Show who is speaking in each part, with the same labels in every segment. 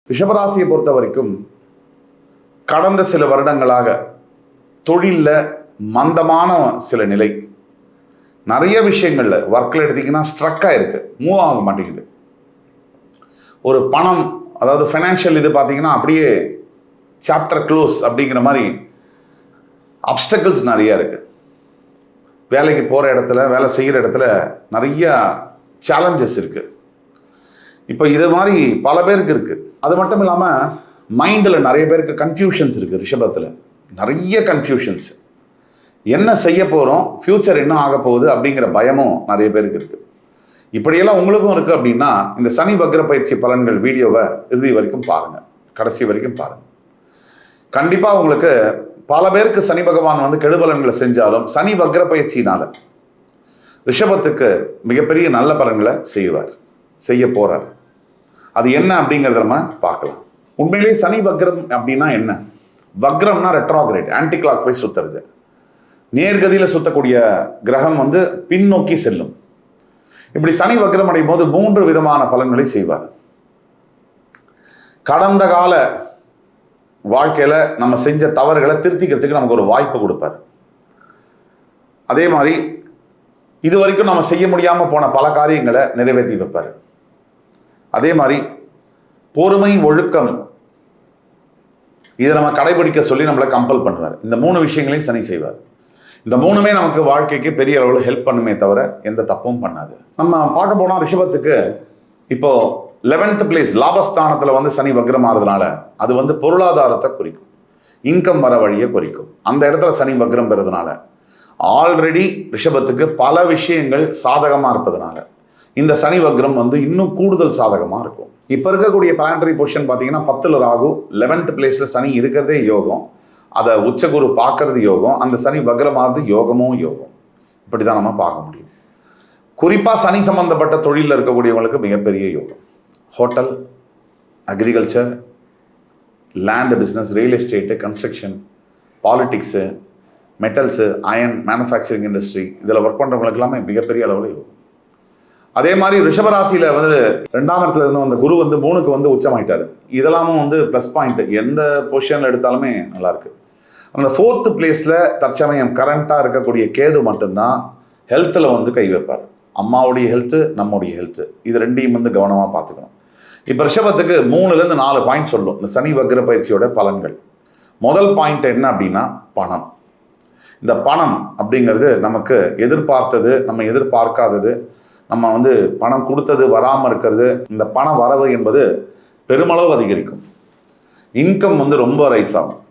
Speaker 1: ரிஷபராசியை பொறுத்த வரைக்கும் கடந்த சில வருடங்களாக தொழிலில் மந்தமான சில நிலை, நிறைய விஷயங்கள்ல ஒர்க்கில் எடுத்தீங்கன்னா ஸ்ட்ரக்காக இருக்கு, மூவ் ஆக மாட்டேங்குது. ஒரு பணம், அதாவது ஃபைனான்ஷியல் இது பார்த்தீங்கன்னா அப்படியே சாப்டர் க்ளோஸ் அப்படிங்கிற மாதிரி அப்டக்கிள்ஸ் நிறைய இருக்கு. வேலைக்கு போகிற இடத்துல, வேலை செய்கிற இடத்துல நிறைய சேலஞ்சஸ் இருக்கு. இப்போ இது மாதிரி பல பேருக்கு இருக்கு. அது மட்டும் இல்லாமல் மைண்டில் நிறைய பேருக்கு கன்ஃபியூஷன்ஸ் இருக்குது. ரிஷபத்தில் நிறைய கன்ஃபியூஷன்ஸ், என்ன செய்ய போகிறோம், ஃப்யூச்சர் என்ன ஆக போகுது அப்படிங்கிற பயமும் நிறைய பேருக்கு இருக்குது. இப்படியெல்லாம் உங்களுக்கும் இருக்குது அப்படின்னா இந்த சனி வக்ர பயிற்சி பலன்கள் வீடியோவை இறுதி வரைக்கும் பாருங்கள், கடைசி வரைக்கும் பாருங்கள். கண்டிப்பாக உங்களுக்கு பல பேருக்கு சனி பகவான் வந்து கெடுபலன்களை செஞ்சாலும் சனி வக்ர பயிற்சியினால ரிஷபத்துக்கு மிகப்பெரிய நல்ல பலன்களை செய்ய போகிறார். அது என்ன அப்படிங்கிறத நம்ம பார்க்கலாம். உண்மையிலேயே சனி வக்ரம் அப்படின்னா என்ன? வக்ரம்னா ரெட்ரோகிரேட், ஆன்டி கிளாக் வைஸ் சுத்துறது. நேர்கதியில் சுத்தக்கூடிய கிரகம் வந்து பின்னோக்கி செல்லும். இப்படி சனி வக்ரம் அடையும் போது 3 விதமான பலன்களை செய்வார். கடந்த கால வாழ்க்கையில் நம்ம செஞ்ச தவறுகளை திருத்திக்கிறதுக்கு நமக்கு ஒரு வாய்ப்பு கொடுப்பார். அதே மாதிரி இது வரைக்கும் நம்ம செய்ய முடியாமல் போன பல காரியங்களை நிறைவேற்றி வைப்பார். அதே மாதிரி பொறுமை, ஒழுக்கம், இதை நம்ம கடைபிடிக்க சொல்லி நம்மளை கம்பல் பண்ணுவார். இந்த 3 விஷயங்களையும் சனி செய்வார். இந்த 3மே நமக்கு வாழ்க்கைக்கு பெரிய அளவில் ஹெல்ப் பண்ணுமே தவிர எந்த தப்பும் பண்ணாது. நம்ம பார்க்க போனால் ரிஷபத்துக்கு இப்போ 11th பிளேஸ் லாபஸ்தானத்தில் வந்து சனி வக்ரம் ஆகிறதுனால அது வந்து பொருளாதாரத்தை குறிக்கும், இன்கம் வர வழியை குறிக்கும். அந்த இடத்துல சனி வக்ரம் பெறதுனால ஆல்ரெடி ரிஷபத்துக்கு பல விஷயங்கள் சாதகமாக இருப்பதனால இந்த சனி வக்ரம் வந்து இன்னும் கூடுதல் சாதகமாக இருக்கும். இப்போ இருக்கக்கூடிய பிளானட்டரி பொசிஷன் பார்த்தீங்கன்னா 10ல் ராகு, 11th பிளேஸில் சனி இருக்கிறதே யோகம், அதை உச்சகுரு பார்க்கறது யோகம், அந்த சனி வக்ரமாவது யோகமும் யோகம். இப்படி தான் நம்ம பார்க்க முடியும். குறிப்பாக சனி சம்பந்தப்பட்ட தொழிலில் இருக்கக்கூடியவங்களுக்கு மிகப்பெரிய யோகம். Hotel, agriculture, land business, real estate, construction, politics, metals, iron, manufacturing industry, இதில் ஒர்க் பண்ணுறவங்களுக்கு எல்லாமே மிகப்பெரிய அளவில் யோகம். அதே மாதிரி ரிஷபராசியில் வந்து 2ஆம் இடத்துல இருந்து அந்த குரு வந்து 3க்கு வந்து உச்சமாயிட்டார். இதெல்லாமும் வந்து ப்ளஸ் பாயிண்ட், எந்த பொசிஷனில் எடுத்தாலுமே நல்லாயிருக்கு. அந்த 4th பிளேஸில் தற்சமயம் கரண்ட்டாக இருக்கக்கூடிய கேது மட்டும்தான் ஹெல்த்தில் வந்து கை வைப்பார். அம்மாவுடைய ஹெல்த்து, நம்முடைய ஹெல்த்து, இது ரெண்டையும் வந்து கவனமாக பார்த்துக்கணும். இப்போ ரிஷபத்துக்கு 3லேருந்து 4 பாயிண்ட் சொல்லும் இந்த சனி வக்ர பயிற்சியோட பலன்கள். முதல் பாயிண்ட் என்ன அப்படின்னா பணம். இந்த பணம் அப்படிங்கிறது நமக்கு எதிர்பார்த்தது, நம்ம எதிர்பார்க்காதது, நம்ம வந்து பணம் கொடுத்தது வராமல் இருக்கிறது, இந்த பண வரவு என்பது பெருமளவு அதிகரிக்கும். இன்கம் வந்து ரொம்ப ரைஸ் ஆகும்.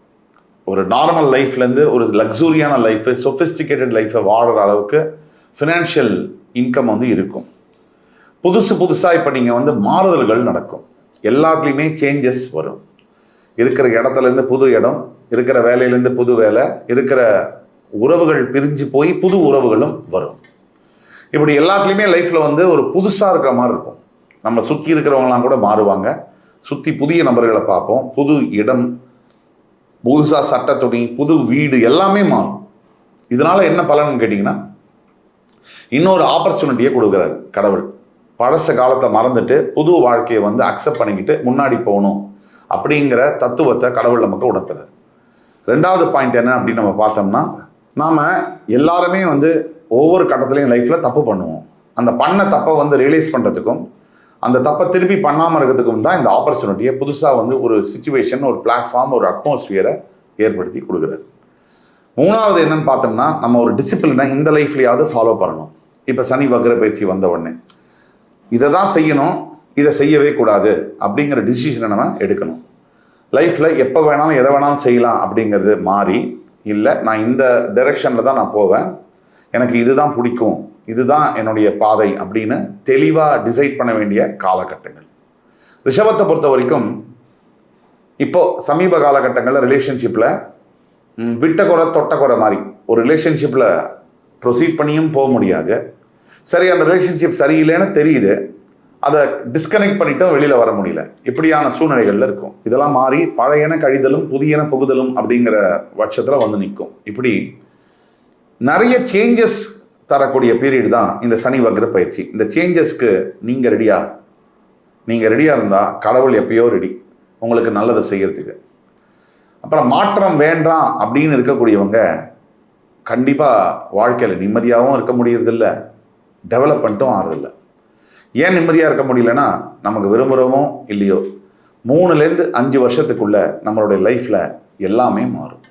Speaker 1: ஒரு நார்மல் லைஃப்லேருந்து ஒரு லக்ஸூரியான லைஃபு, சொஃபிஸ்டிகேட்டட் லைஃப்பை வாடுற அளவுக்கு ஃபினான்ஷியல் இன்கம் வந்து இருக்கும். புதுசாக இப்போ நீங்கள் வந்து மாறுதல்கள் நடக்கும், எல்லாத்துலேயுமே சேஞ்சஸ் வரும். இருக்கிற இடத்துலேருந்து புது இடம், இருக்கிற வேலையிலேருந்து புது வேலை, இருக்கிற உறவுகள் பிரிஞ்சு போய் புது உறவுகளும் வரும். இப்படி எல்லாத்துலேயுமே லைஃப்பில் வந்து ஒரு புதுசாக இருக்கிற மாதிரி இருக்கும். நம்ம சுற்றி இருக்கிறவங்களாம் கூட மாறுவாங்க, சுற்றி புதிய நபர்களை பார்ப்போம், புது இடம், புதுசாக சட்ட துணி, புது வீடு, எல்லாமே மாறும். இதனால் என்ன பலன்னு கேட்டிங்கன்னா இன்னொரு ஆப்பர்ச்சுனிட்டியை கொடுக்குறாரு கடவுள். பழச காலத்தை மறந்துட்டு புது வாழ்க்கையை வந்து அக்செப்ட் பண்ணிக்கிட்டு முன்னாடி போகணும் அப்படிங்கிற தத்துவத்தை கடவுள் நமக்கு உணர்த்துறாரு. 2வது பாயிண்ட் என்ன அப்படின்னு நம்ம பார்த்தோம்னா, நாம் எல்லாருமே வந்து ஒவ்வொரு கட்டத்துலையும் லைஃப்பில் தப்பு பண்ணுவோம். அந்த பண்ண தப்பை வந்து ரியலைஸ் பண்ணுறதுக்கும் அந்த தப்பை திருப்பி பண்ணாமல் இருக்கிறதுக்கும் தான் இந்த ஆப்பர்ச்சுனிட்டியை புதுசாக வந்து ஒரு சிச்சுவேஷன், ஒரு பிளாட்ஃபார்ம், ஒரு அட்மாஸ்பியரை ஏற்படுத்தி கொடுக்குறாரு. 3வது என்னன்னு பார்த்தோம்னா, நம்ம ஒரு டிசிப்ளினை இந்த லைஃப்லையாவது ஃபாலோ பண்ணணும். இப்போ சனி வக்ர பயிற்சி வந்த உடனே இதை தான் செய்யணும், இதை செய்யவே கூடாது அப்படிங்கிற டிசிஷனை நம்ம எடுக்கணும். லைஃப்பில் எப்போ வேணாலும் எதை வேணாலும் செய்யலாம் அப்படிங்கிறது மாறி, இல்லை நான் இந்த டைரெக்ஷனில் தான் நான் போவேன், எனக்கு இதுதான் பிடிக்கும், இதுதான் என்னுடைய பாதை அப்படின்னு தெளிவாக டிசைட் பண்ண வேண்டிய காலகட்டங்கள். ரிஷபத்தை பொறுத்த வரைக்கும் இப்போ சமீப காலகட்டங்களில் ரிலேஷன்ஷிப்பில் விட்ட குறை தொட்ட குறை மாதிரி ஒரு ரிலேஷன்ஷிப்பில் ப்ரொசீட் பண்ணியும் போக முடியாது. சரி, அந்த ரிலேஷன்ஷிப் சரியில்லைன்னு தெரியுது, அதை டிஸ்கனெக்ட் பண்ணிட்டும் வெளியில் வர முடியல, இப்படியான சூழ்நிலைகளில் இருக்கும். இதெல்லாம் மாறி பழையன கழிதலும் புதியன புகுதலும் அப்படிங்கிற பட்சத்தில் வந்து நிற்கும். இப்படி நிறைய சேஞ்சஸ் தரக்கூடிய பீரியட் தான் இந்த சனி வக்ர பயிற்சி. இந்த சேஞ்சஸ்க்கு நீங்கள் ரெடியாக இருந்தால் கடவுள் எப்பயோ ரெடி. உங்களுக்கு நல்லதை செய்யறதுக்கு. அப்புறம் மாற்றம் வேண்டாம் அப்படின்னு இருக்கக்கூடியவங்க கண்டிப்பாக வாழ்க்கையில் நிம்மதியாகவும் இருக்க முடியறதில்ல, டெவலப்மெண்ட்டும் ஆறதில்லை. ஏன் நிம்மதியாக இருக்க முடியலன்னா, நமக்கு விரும்புகிறோமோ இல்லையோ 3லேருந்து 5 வருஷத்துக்குள்ள நம்மளுடைய லைஃப்பில் எல்லாமே மாறும்.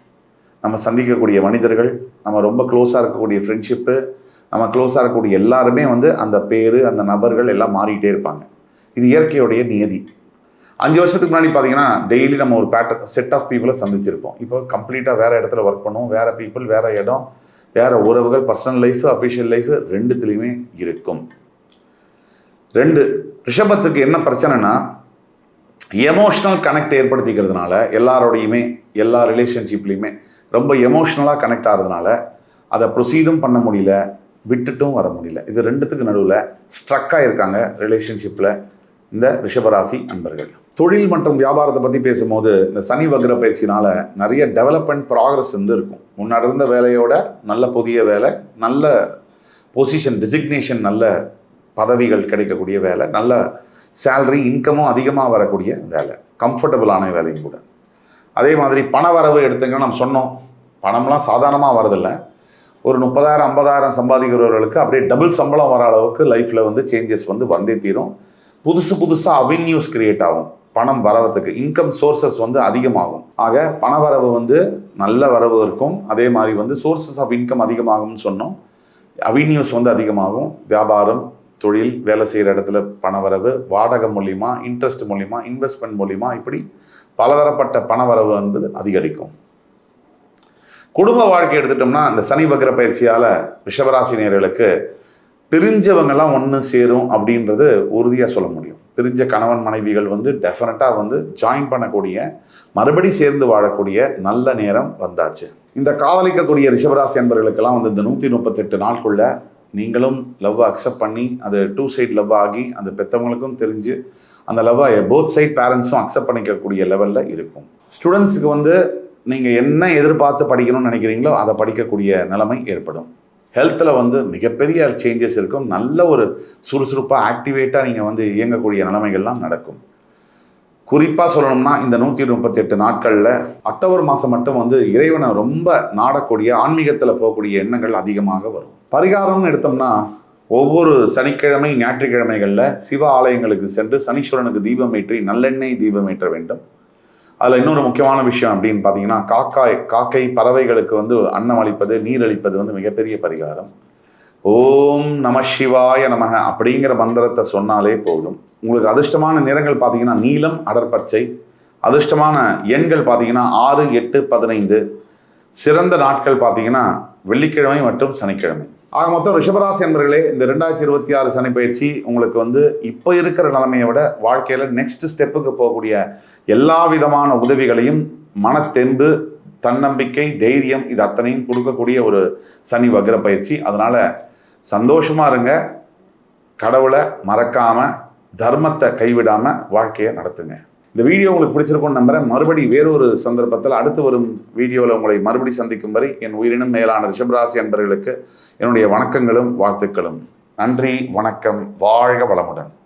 Speaker 1: நம்ம சந்திக்கக்கூடிய மனிதர்கள், நம்ம ரொம்ப க்ளோஸாக இருக்கக்கூடிய ஃப்ரெண்ட்ஷிப்பு, நம்ம க்ளோஸாக இருக்கக்கூடிய எல்லாருமே அந்த பேர், அந்த நபர்கள் எல்லாம் மாறிக்கிட்டே இருப்பாங்க. இது இயற்கையுடைய நியதி. 5 வருஷத்துக்கு முன்னாடி பார்த்தீங்கன்னா டெய்லி நம்ம ஒரு செட் ஆஃப் பீப்புளை சந்திச்சிருப்போம். இப்போ கம்ப்ளீட்டாக வேறு இடத்துல ஒர்க் பண்ணுவோம், வேறு பீப்புள், வேறு இடம், வேறு உறவுகள், பர்சனல் லைஃபு, அஃபிஷியல் லைஃபு ரெண்டுத்துலேயுமே இருக்கும். 2 ரிஷபத்துக்கு என்ன பிரச்சனைனா, எமோஷ்னல் கனெக்ட் ஏற்படுத்திக்கிறதுனால எல்லாரோடையுமே, எல்லா ரிலேஷன்ஷிப்லேயுமே ரொம்ப எமோஷ்னலாக கனெக்ட் ஆகிறதுனால அதை ப்ரொசீடும் பண்ண முடியல, விட்டுட்டும் வர முடியல. இது 2த்துக்கு நடுவில் ஸ்ட்ரக்காக இருக்காங்க ரிலேஷன்ஷிப்பில் இந்த ரிஷபராசி அன்பர்கள். தொழில் மற்றும் வியாபாரத்தை பற்றி பேசும்போது இந்த சனி வக்ர பயிற்சினால் நிறைய டெவலப்மெண்ட் ப்ராக்ரஸ் இருக்கும். முன்னாடி இருந்த வேலையோட நல்ல புதிய வேலை, நல்ல பொசிஷன் டிசிக்னேஷன், நல்ல பதவிகள் கிடைக்கக்கூடிய வேலை, நல்ல சேலரி இன்கமும் அதிகமாக வரக்கூடிய வேலை, கம்ஃபர்டபுளான வேலையும் கூட. அதே மாதிரி பண வரவு எடுத்துங்கன்னா நம்ம சொன்னோம், பணம்லாம் சாதாரணமாக வரதில்லை. ஒரு 30,000 50,000 சம்பாதிக்கிறவர்களுக்கு அப்படியே டபுள் சம்பளம் வர அளவுக்கு லைஃப்பில் சேஞ்சஸ் வந்தே தீரும். புதுசாக அவென்யூஸ் கிரியேட் ஆகும். பணம் வரவதுக்கு இன்கம் சோர்சஸ் அதிகமாகும். ஆக பண வரவு நல்ல வரவு இருக்கும். அதே மாதிரி சோர்சஸ் ஆஃப் இன்கம் அதிகமாகும்னு சொன்னோம். அவென்யூஸ் அதிகமாகும். வியாபாரம், தொழில், வேலை செய்கிற இடத்துல பண வரவு, வாடகை மூலிமா, இன்ட்ரெஸ்ட் மூலிமா, இன்வெஸ்ட்மெண்ட் மூலிமா, இப்படி பலதரப்பட்ட பண வரவு என்பது அதிகரிக்கும். குடும்ப வாழ்க்கை எடுத்துட்டோம்னா இந்த சனி வக்ர பயிற்சியால் ரிஷபராசி நேயர்களுக்கு பிரிஞ்சவங்கெல்லாம் ஒன்று சேரும் அப்படின்றது உறுதியாக சொல்ல முடியும். பிரிஞ்ச கணவன் மனைவிகள் டெஃபினட்டாக ஜாயின் பண்ணக்கூடிய, மறுபடி சேர்ந்து வாழக்கூடிய நல்ல நேரம் வந்தாச்சு. இந்த காதலிக்கக்கூடிய ரிஷபராசி அன்பர்களுக்கெல்லாம் இந்த 138 நாட்குள்ள நீங்களும் லவ்வை அக்செப்ட் பண்ணி, அது 2 சைட் லவ் ஆகி, அந்த பெற்றவங்களுக்கும் தெரிஞ்சு அந்த லவ்வை போத் சைட் பேரண்ட்ஸும் அக்செப்ட் பண்ணிக்கக்கூடிய லெவலில் இருக்கும். ஸ்டூடெண்ட்ஸுக்கு நீங்கள் என்ன எதிர்பார்த்து படிக்கணும்னு நினைக்கிறீங்களோ அதை படிக்கக்கூடிய நிலைமை ஏற்படும். ஹெல்த்தில் மிகப்பெரிய சேஞ்சஸ் இருக்கும். நல்ல ஒரு சுறுசுறுப்பாக ஆக்டிவேட்டாக நீங்கள் இயங்கக்கூடிய நிலைமைகள்லாம் நடக்கும். குறிப்பாக சொல்லணும்னா இந்த 138 நாட்களில் அக்டோபர் மாதம் மட்டும் இறைவனை ரொம்ப நாடக்கூடிய, ஆன்மீகத்தில் போகக்கூடிய எண்ணங்கள் அதிகமாக வரும். பரிகாரம்னு எடுத்தோம்னா ஒவ்வொரு சனிக்கிழமை ஞாயிற்றுக்கிழமைகளில் சிவ ஆலயங்களுக்கு சென்று சனீஸ்வரனுக்கு தீபம் ஏற்றி நல்லெண்ணெய் தீபம் ஏற்ற வேண்டும். அதில் இன்னொரு முக்கியமான விஷயம் அப்படின்னு பார்த்தீங்கன்னா காக்கை பறவைகளுக்கு அன்னம் அளிப்பது, நீர் அளிப்பது மிகப்பெரிய பரிகாரம். ஓம் நம சிவாய நமக அப்படிங்கிற மந்திரத்தை சொன்னாலே போதும். உங்களுக்கு அதிர்ஷ்டமான நிறங்கள் பார்த்தீங்கன்னா நீலம், அடர்பச்சை. அதிர்ஷ்டமான எண்கள் பார்த்தீங்கன்னா 6, 8, 15. சிறந்த நாட்கள் பார்த்தீங்கன்னா வெள்ளிக்கிழமை மற்றும் சனிக்கிழமை. ஆக மொத்தம் ரிஷபராசி என்பர்களே, இந்த 2026 சனி பயிற்சி உங்களுக்கு இப்போ இருக்கிற நிலைமையை விட வாழ்க்கையில் நெக்ஸ்ட் ஸ்டெப்புக்கு போகக்கூடிய எல்லா விதமான உதவிகளையும், மனத்தெம்பு, தன்னம்பிக்கை, தைரியம், இது அத்தனையும் கொடுக்கக்கூடிய ஒரு சனி வக்ர பயிற்சி. அதனால் சந்தோஷமாக இருங்க, கடவுளை மறக்காமல், தர்மத்தை கைவிடாமல் வாழ்க்கையை நடத்துங்க. இந்த வீடியோ உங்களுக்கு பிடிச்சிருக்கும்னு நம்புறேன். மறுபடி வேறொரு சந்தர்ப்பத்தில் அடுத்து வரும் வீடியோவில் உங்களை மறுபடி சந்திக்கும் வரை என் உயிரினும் மேலான ரிஷபராசி அன்பர்களுக்கு என்னுடைய வணக்கங்களும் வாழ்த்துக்களும். நன்றி, வணக்கம், வாழ்க வளமுடன்.